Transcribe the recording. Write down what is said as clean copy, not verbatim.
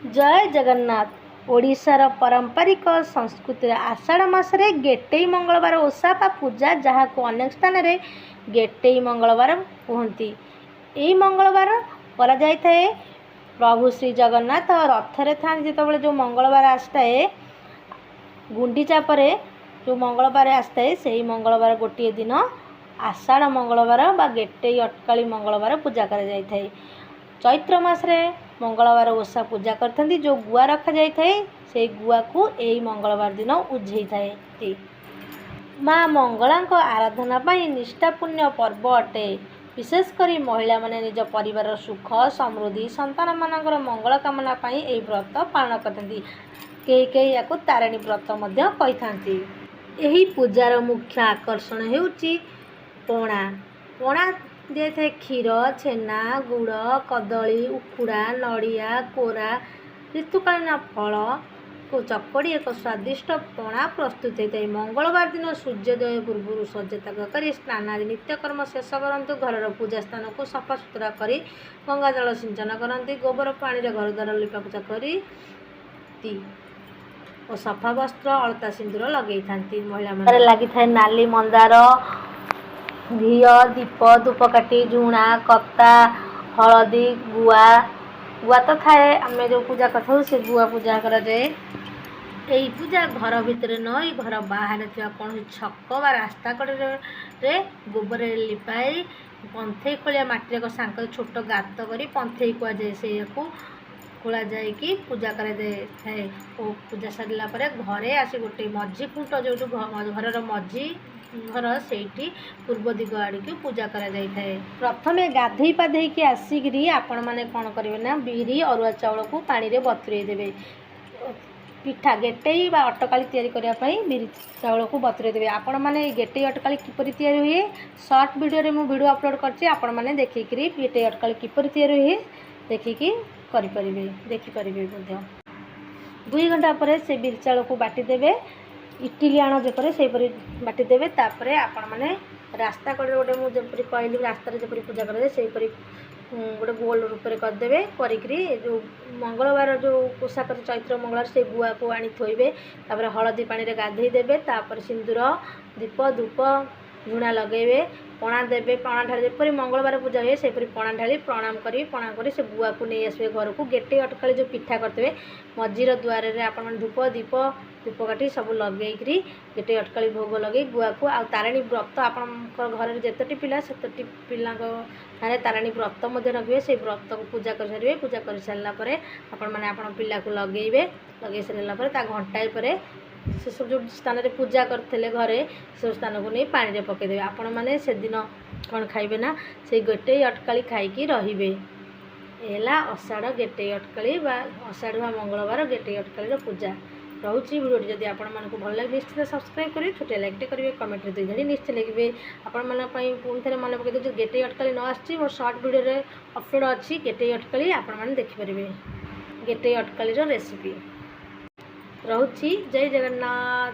जय जगन्नाथ। ओडिशार पारंपरिक संस्कृति आषाढ़ मासरे गेटेई मंगलवार ओषा बा पूजा जहाँ को अनेक स्थान रे गेटेई मंगलवार कहती। यही मंगलवार करा जाए प्रभु श्री जगन्नाथ रथरे था जो जो मंगलवार आसताए गुंडीचा परे जो मंगलवार आसताए से मंगलवार गोटे दिन आषाढ़ मंगलवार बा गेटेई अटकाली मंगलवार पूजा करा जाए। चैत्र मासरे मंगलवार ओषा पूजा करते जो गुआ रखा जाए से गुआ को यही मंगलवार दिन उझे थाए। माँ मंगला आराधना पाई निष्ठापूर्ण पर्व अटे। विशेषकर महिला माने निज परिवार सुख समृद्धि संतान मानकर मंगल कामना पाई यही व्रत पालन करते। कई कई या तारिणी व्रत कही। यही पूजार मुख्य आकर्षण होउची पणा। पणा दिए थे क्षीर छेना गुड़ कदली उखुड़ा नड़िया कोरा ऋतुकालीन फल को चकड़ी एक स्वादिष्ट पणा प्रस्तुत होता है। मंगलवार दिन सूर्योदय पूर्व सजतक कर स्नान आदि नित्यकर्म शेष करते। घर पूजा स्थान को सफा सुतरा कर गंगा जल सिंचन करती। गोबर पानी घर द्वार लिपापोछा करी और सफा वस्त्र अलता सिंदूर लगे था। महिला लगी था नाली मंदार घी दीप धूपकाठी झुणा कता हलदी गुआ गुआ तो थाए आम जो पूजा कर से गुआ पूजा करा जाए। यही पूजा घर भितर नई घर बाहर कौन छक बा रास्ता कड़े गोबर लिपाई पंथई खोलिया माटी एक सांक छोट गात कर पंथई कहुए से खोल जाए कि पूजा कर पूजा सरला घरे आसी गोटे मझी खुंट जो घर मझी घर से पूर्व दिग आड़ की पूजा करा जाए। प्रथम गाधई पाधई की आसिक आपण मैंने कौन करेंगे ना बिरी अरुआ चाउल को पानी रे बतुरे देवे। पिठा गेटेई बा अटकाली तैयारी करने बिरी चाउल को बतुरे देवे। आपण मैंने गेटेई अटकाली किपरि तैयारी हुए शॉर्ट वीडियो रे मु वीडियो अपलोड करछि। आपण मैंने देखिकी गेटेई अटकाली किपरि तैयारी हुए देखिकी करें देखिपारे। 2 घंटा पर से बिरी चाउल को बाटी देवे। इटिली आण जपर से बाटी देवे। तापर आपण मैंने रास्ता कड़े गोटे मुझे कहली रास्ता जपरी पूजा करें से गोटे गोल रूप में करदे करी जो मंगलवार जो ओषा कर चैत्र मंगलवार से गुआ को आनी थोइबे। तापर हलदी पानी रे गाधई देवे। तापर सिंदूर दीप धूप झुणा लगेबे पणा देवे। पणा ढाली जपरी मंगलवार पूजा हुए से पणा ढाली प्रणाम करी से गुआ को नहीं आसबे घर को। गेटे अटकाली जो पिठा करते मझीर द्वार में आपण धूप दीप धूपकाठी सब लगे गेटे अटकाली भोग लगे गुआ को आ तारिणी व्रत आपण घर जितटी पिला सेतटी पिला तारिणी व्रत रखिए से व्रत को पूजा कर सारे। पूजा कर सारापर आपण मैंने आपण पिला को लगे सारापर घंटाए पर से सब जो स्थान रे पूजा करते घरे से स्थान को नहीं पानी रे पकईदे। आपण मैंने से दिन कौन खाइबे ना से गेटे अटकाली खाई रहिबे। एला आषाढ़ गेटे अटकाली बा आषाढ़ मंगलवार गेटे अटकाली पूजा रोचे। भिडियोटी जदि आपण मानक भल लगे निश्चित सब्सक्राइब करेंगे छोटे लाइक करेंगे कमेंट 2 घड़ी निश्चय लिखे। आपण मन पुणी थे मन पकई जो गेटे अटकाली न आसी मोर सर्ट वीडियो अपलोड अच्छी गेटे अटकाली आपण मैंने देखिपारे। गेटे अटकाली रेसिपी रोची। जय जगन्नाथ।